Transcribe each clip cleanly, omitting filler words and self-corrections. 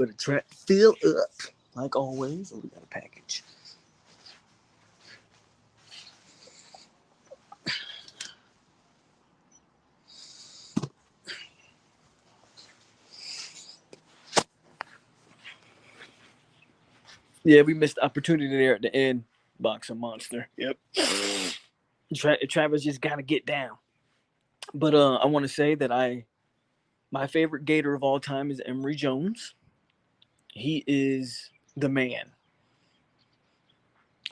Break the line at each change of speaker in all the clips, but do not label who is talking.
for the track. Fill up. Like always. Oh, we got a package. Yeah, we missed the opportunity there at the end. Boxer Monster. Yep. Travis just gotta get down. But I want to say that my favorite Gator of all time is Emory Jones. He is the man.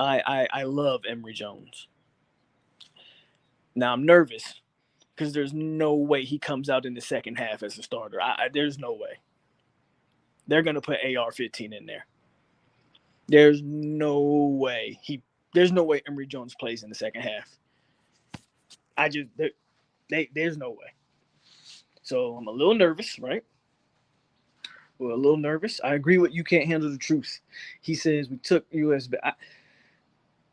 I love Emory Jones. Now I'm nervous because there's no way he comes out in the second half as a starter. There's no way. They're gonna put AR-15 in there. There's no way There's no way Emory Jones plays in the second half. There's no way. So I'm a little nervous, right? We're a little nervous. I agree with you can't handle the truth. He says we took US.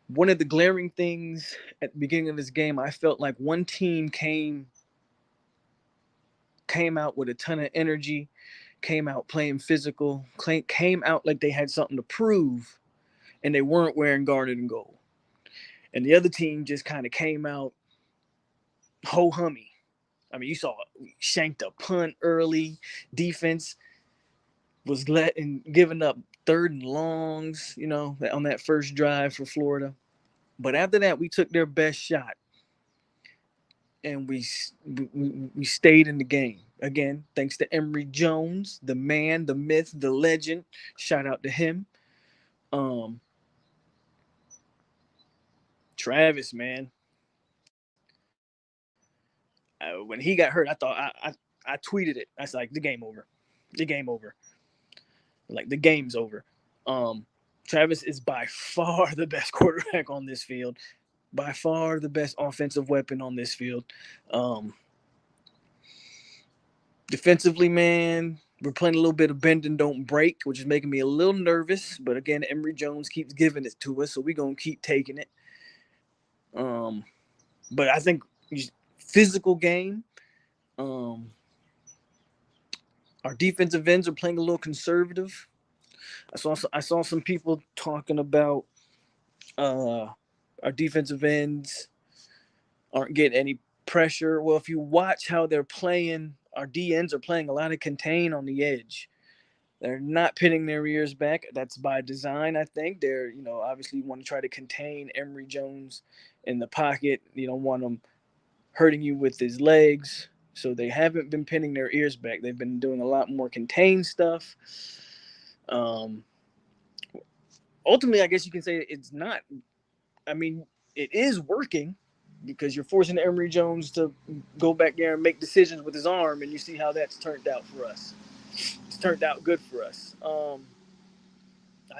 One of the glaring things at the beginning of this game, I felt like one team came out with a ton of energy, came out playing physical, came out like they had something to prove, and they weren't wearing garnet and gold. And the other team just kind of came out ho-hummy. I mean, you saw shanked a punt early. Defense was giving up third and longs, on that first drive for Florida. But after that, we took their best shot, and we stayed in the game. Again, thanks to Emory Jones, the man, the myth, the legend. Shout out to him. Travis, man. When he got hurt, I thought I tweeted it. I was like, the game over. The game over. Like, the game's over. Travis is by far the best quarterback on this field. By far the best offensive weapon on this field. Defensively, man, we're playing a little bit of bend and don't break, which is making me a little nervous. But again, Emory Jones keeps giving it to us, so we're going to keep taking it. But I think physical game. Our defensive ends are playing a little conservative. I saw some people talking about our defensive ends aren't getting any pressure. Well, if you watch how they're playing, our DNs are playing a lot of contain on the edge. They're not pinning their ears back. That's by design, I think. They're, obviously you want to try to contain Emory Jones in the pocket. You don't want him hurting you with his legs. So they haven't been pinning their ears back. They've been doing a lot more contained stuff. Ultimately, I guess you can say it's not. I mean, it is working because you're forcing Emory Jones to go back there and make decisions with his arm, and you see how that's turned out for us. It's turned out good for us. I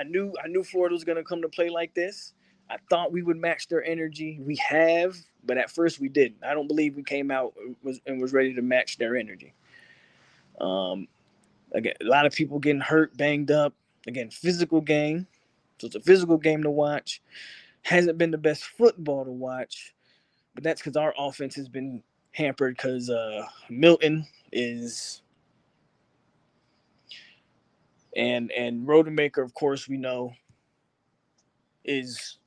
knew Florida was going to come to play like this. I thought we would match their energy. We have, but at first we didn't. I don't believe we came out and was ready to match their energy. Again, a lot of people getting hurt, banged up. Again, physical game. So it's a physical game to watch. Hasn't been the best football to watch, but that's because our offense has been hampered because Milton is and Rodemaker, of course, we know is.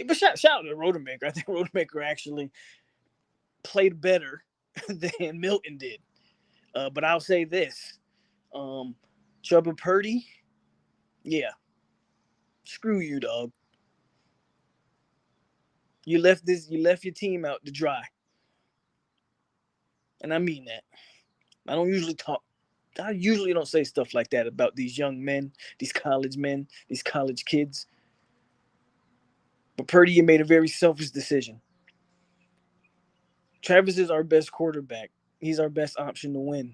But shout out to Rodemaker. I think Rodemaker actually played better than Milton did. But I'll say this: Chubba Purdy, yeah, screw you, dog. You left your team out to dry, and I mean that. I usually don't say stuff like that about these young men, these college kids. But Purdy, you made a very selfish decision. Travis is our best quarterback. He's our best option to win.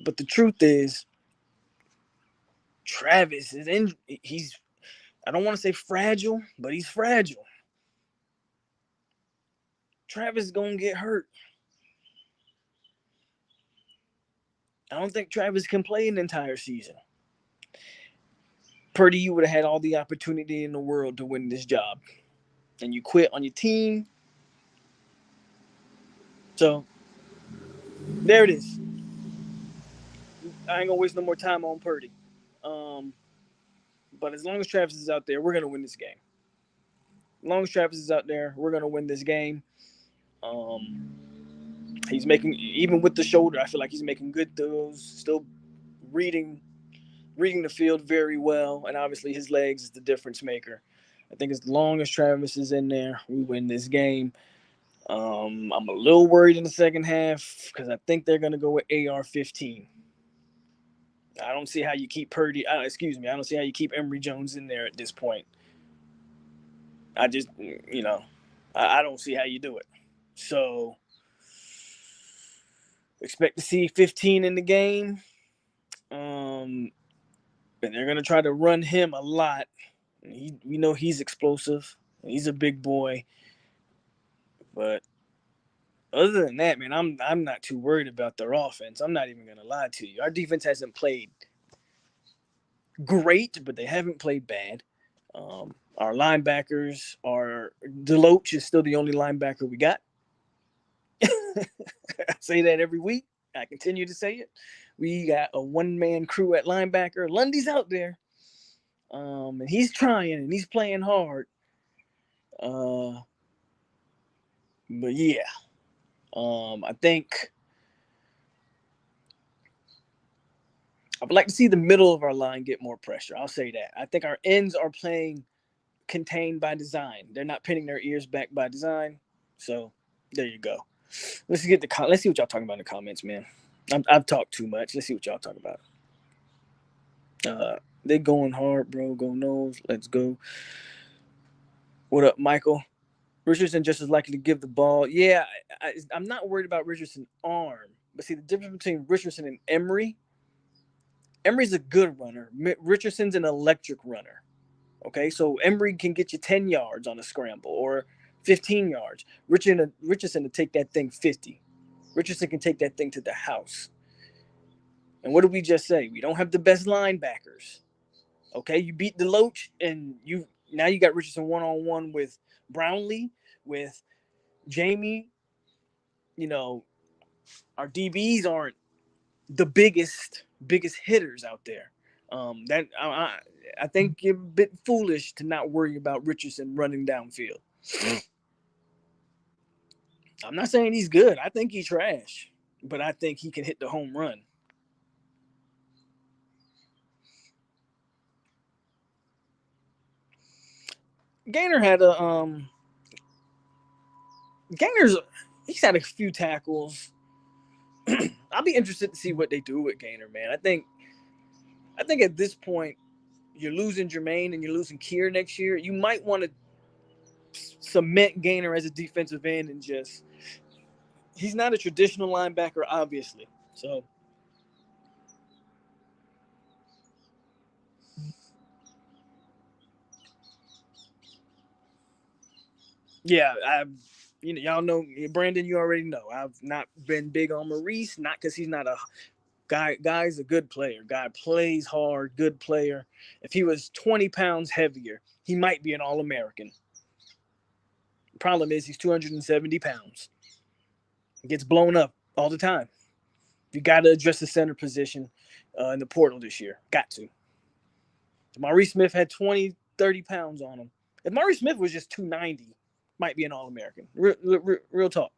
But the truth is, Travis is I don't want to say fragile, but he's fragile. Travis is going to get hurt. I don't think Travis can play an entire season. Purdy, you would have had all the opportunity in the world to win this job. And you quit on your team. So, there it is. I ain't gonna waste no more time on Purdy. But as long as Travis is out there, we're gonna win this game. As long as Travis is out there, we're gonna win this game. Um, he's making, even with the shoulder, I feel like he's making good throws. Still reading reading the field very well, and obviously his legs is the difference maker. I think as long as Travis is in there, we win this game. I'm a little worried in the second half because I think they're going to go with AR-15. I don't see how you keep Purdy. Excuse me. I don't see how you keep Emory Jones in there at this point. I just, I don't see how you do it. So expect to see 15 in the game. And they're going to try to run him a lot. We know he's explosive. He's a big boy. But other than that, man, I'm not too worried about their offense. I'm not even going to lie to you. Our defense hasn't played great, but they haven't played bad. Our linebackers are Deloach is still the only linebacker we got. I say that every week. I continue to say it. We got a one-man crew at linebacker. Lundy's out there. And he's trying and he's playing hard. But yeah. I think I would like to see the middle of our line get more pressure. I'll say that. I think our ends are playing contained by design. They're not pinning their ears back by design. So there you go. Let's see what y'all talking about in the comments, man. I've talked too much. Let's see what y'all talk about. They're going hard, bro. Go nose. Let's go. What up, Michael? Richardson just as likely to give the ball. Yeah, I'm not worried about Richardson's arm. But see, the difference between Richardson and Emery's a good runner. Richardson's an electric runner. Okay, so Emery can get you 10 yards on a scramble or 15 yards. Richardson to take that thing 50. Richardson can take that thing to the house. And what did we just say? We don't have the best linebackers. Okay, you beat Deloach, and now you got Richardson one-on-one with Brownlee, with Jamie. Our DBs aren't the biggest hitters out there. I think you're a bit foolish to not worry about Richardson running downfield. I'm not saying he's good. I think he's trash, but I think he can hit the home run. Gainer had he's had a few tackles. I'll be interested to see what they do with Gainer, man. I think at this point you're losing Jermaine and you're losing Kier next year. You might want to cement Gainer as a defensive end and just he's not a traditional linebacker, obviously. So yeah, y'all know Brandon. You already know I've not been big on Maurice, not because he's not a guy. Guy's a good player. Guy plays hard, good player. If he was 20 pounds heavier, he might be an All-American. Problem is, he's 270 pounds. He gets blown up all the time. You got to address the center position in the portal this year. Got to. Maurice Smith had 20, 30 pounds on him. If Maurice Smith was just 290, might be an All-American. Real talk.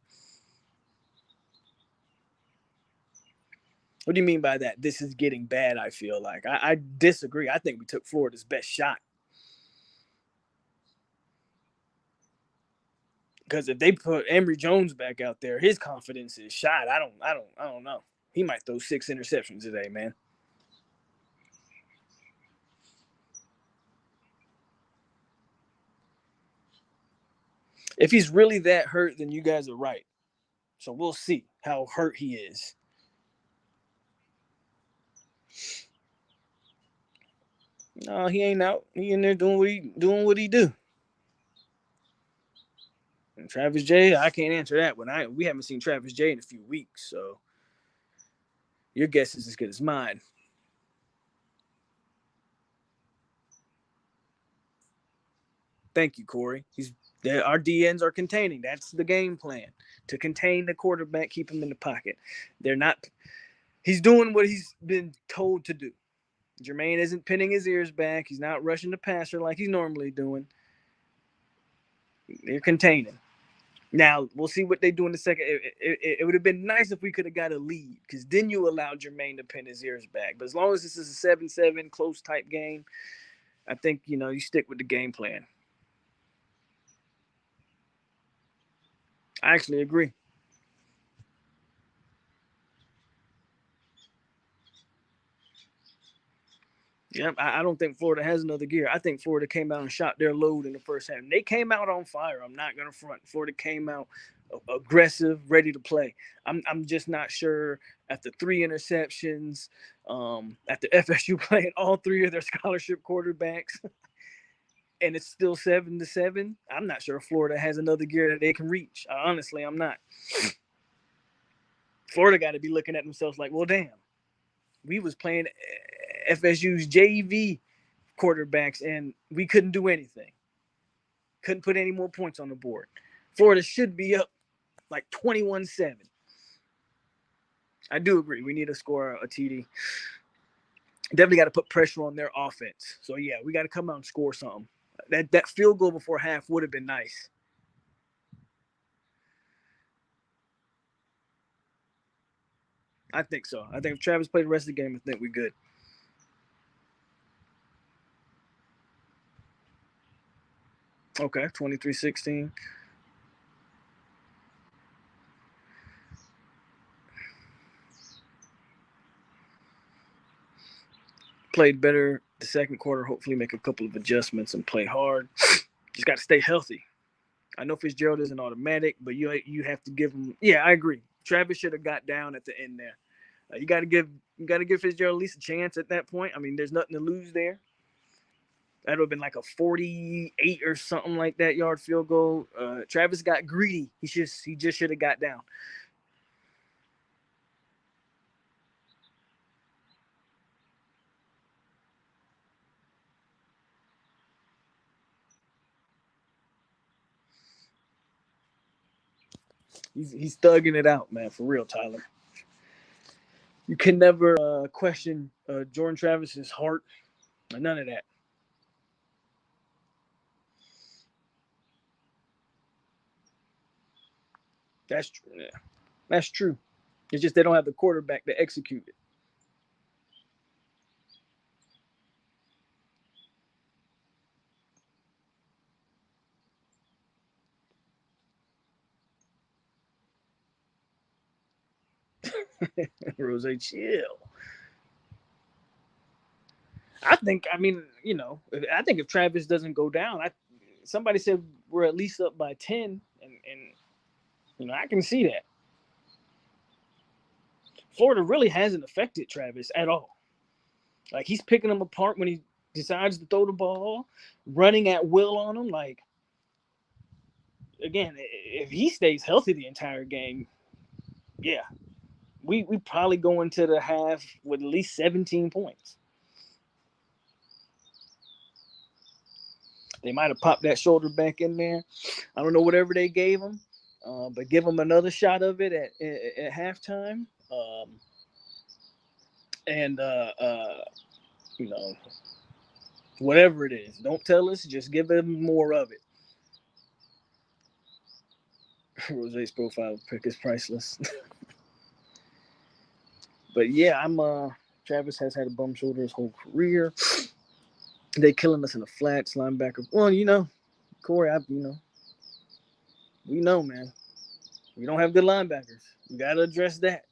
What do you mean by that? This is getting bad, I feel like. I disagree. I think we took Florida's best shot. Because if they put Emory Jones back out there, his confidence is shot. I don't know. He might throw 6 interceptions today, man. If he's really that hurt, then you guys are right. So we'll see how hurt he is. No, he ain't out. He in there doing what he do. And Travis J, I can't answer that one. We haven't seen Travis J in a few weeks, so your guess is as good as mine. Thank you, Corey. Our DNs are containing. That's the game plan, to contain the quarterback, keep him in the pocket. They're not. He's doing what he's been told to do. Jermaine isn't pinning his ears back. He's not rushing the passer like he's normally doing. They're containing. Now, we'll see what they do in the second. It would have been nice if we could have got a lead, because then you allow Jermaine to pin his ears back. But as long as this is a 7-7 close type game, I think, you stick with the game plan. I actually agree. Yeah, I don't think Florida has another gear. I think Florida came out and shot their load in the first half. And they came out on fire. I'm not going to front. Florida came out aggressive, ready to play. I'm just not sure after 3 interceptions, after FSU playing all 3 of their scholarship quarterbacks, and it's still 7-7. I'm not sure Florida has another gear that they can reach. Honestly, I'm not. Florida got to be looking at themselves like, well, damn, we was playing FSU's JV quarterbacks and we couldn't do anything. Couldn't put any more points on the board. Florida should be up like 21-7. I do agree. We need to score a TD. Definitely got to put pressure on their offense. So, yeah, we got to come out and score something. That field goal before half would have been nice. I think so. I think if Travis played the rest of the game, I think we're good. Okay, 23-16. Played better the second quarter, hopefully make a couple of adjustments and play hard. Just got to stay healthy. I know Fitzgerald isn't automatic, but you have to give him. Yeah, I agree. Travis should have got down at the end there. You got to give Fitzgerald at least a chance at that point. I mean, there's nothing to lose there. That would have been like a 48 or something like that yard field goal. Travis got greedy. He just should have got down. He's thugging it out, man, for real, Tyler. You can never question Jordan Travis's heart. None of that. That's true. Yeah. That's true. It's just they don't have the quarterback to execute it. Rose, chill. I think. I mean, I think if Travis doesn't go down, somebody said we're at least up by 10, and I can see that. Florida really hasn't affected Travis at all. Like, he's picking them apart when he decides to throw the ball, running at will on them. Like, again, if he stays healthy the entire game, yeah, we probably go into the half with at least 17 points. They might have popped that shoulder back in there. I don't know whatever they gave him, but give him another shot of it at halftime. And whatever it is, don't tell us. Just give him more of it. Rose's profile pick is priceless. But yeah, Travis has had a bum shoulder his whole career. They killing us in the flats, linebacker. Well, Corey, we know, man. We don't have good linebackers. We gotta address that.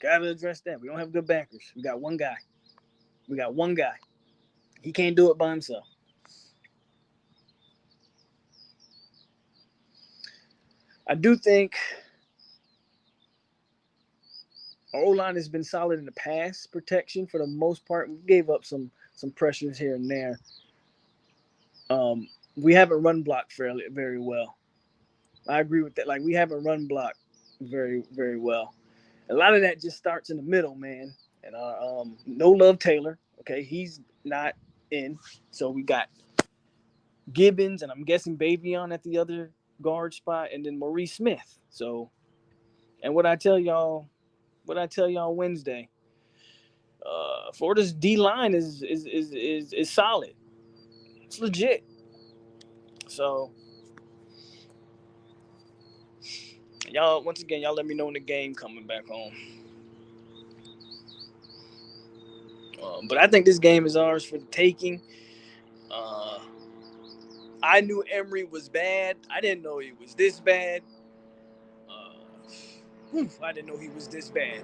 We don't have good backers. We got one guy. He can't do it by himself. I do think our O-line has been solid in the pass protection for the most part. We gave up some pressures here and there. We haven't run blocked very well. I agree with that. Like, we haven't run blocked very, very well. A lot of that just starts in the middle, man. And no love Taylor. Okay, he's not in. So we got Gibbons, and I'm guessing Bavion at the other guard spot, and then Maurice Smith. So, and what I tell y'all Wednesday, Florida's D line is solid. It's legit. So y'all, once again, y'all let me know when the game coming back home. But I think this game is ours for the taking. I knew Emory was bad. I didn't know he was this bad. I didn't know he was this bad.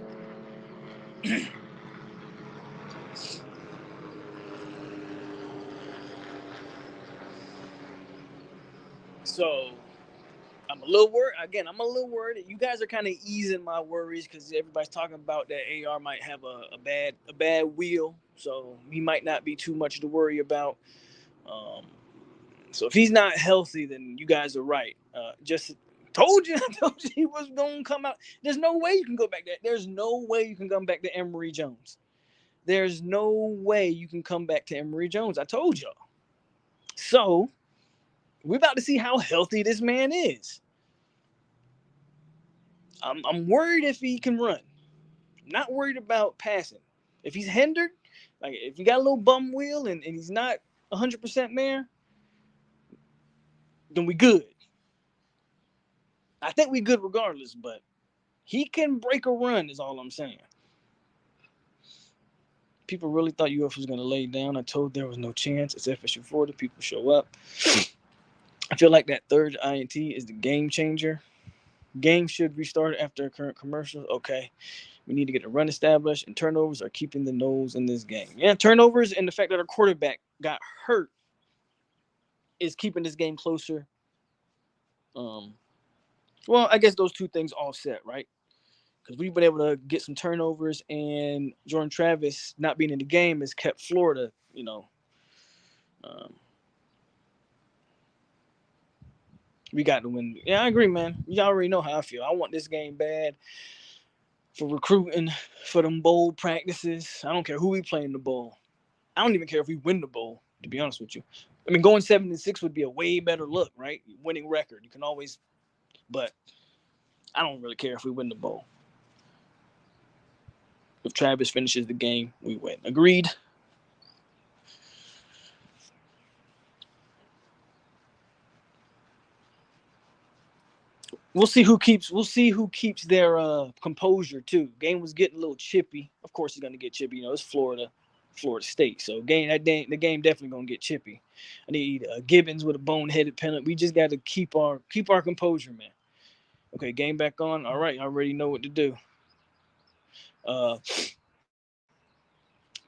So I'm a little worried. Again, I'm a little worried. You guys are kind of easing my worries because everybody's talking about that AR might have a bad wheel, so he might not be too much to worry about. So if he's not healthy, then you guys are right. Just told you, I told you he was gonna come out. There's no way you can go back there. There's no way you can come back to Emory Jones. There's no way you can come back to Emory Jones. I told y'all. So we're about to see how healthy this man is. I'm worried if he can run. I'm not worried about passing. If he's hindered, like if he got a little bum wheel and he's not 100% there, then we good. I think we good regardless, but he can break a run is all I'm saying. People really thought UF was going to lay down. I told there was no chance. It's FSU Florida. People show up. I feel like that third INT is the game changer. Game should restart after current commercials. Okay. We need to get a run established, and turnovers are keeping the nose in this game. Yeah, turnovers and the fact that our quarterback got hurt is keeping this game closer. Well, I guess those two things offset, right? Because we've been able to get some turnovers, and Jordan Travis not being in the game has kept Florida, we got to win. Yeah, I agree, man. Y'all already know how I feel. I want this game bad for recruiting, for them bowl practices. I don't care who we play in the bowl. I don't even care if we win the bowl, to be honest with you. I mean, going 7-6 would be a way better look, right? Winning record. You can always, but I don't really care if we win the bowl. If Travis finishes the game, we win. Agreed? We'll see who keeps their composure too. Game was getting a little chippy. Of course, it's gonna get chippy. It's Florida State. So the game definitely gonna get chippy. I need Gibbons with a boneheaded penalty. We just got to keep our composure, man. Okay, game back on. All right, I already know what to do.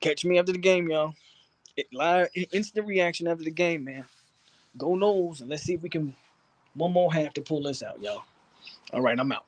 Catch me after the game, y'all. Live instant reaction after the game, man. Go Noles, and let's see if we can one more half to pull this out, y'all. All right, I'm out.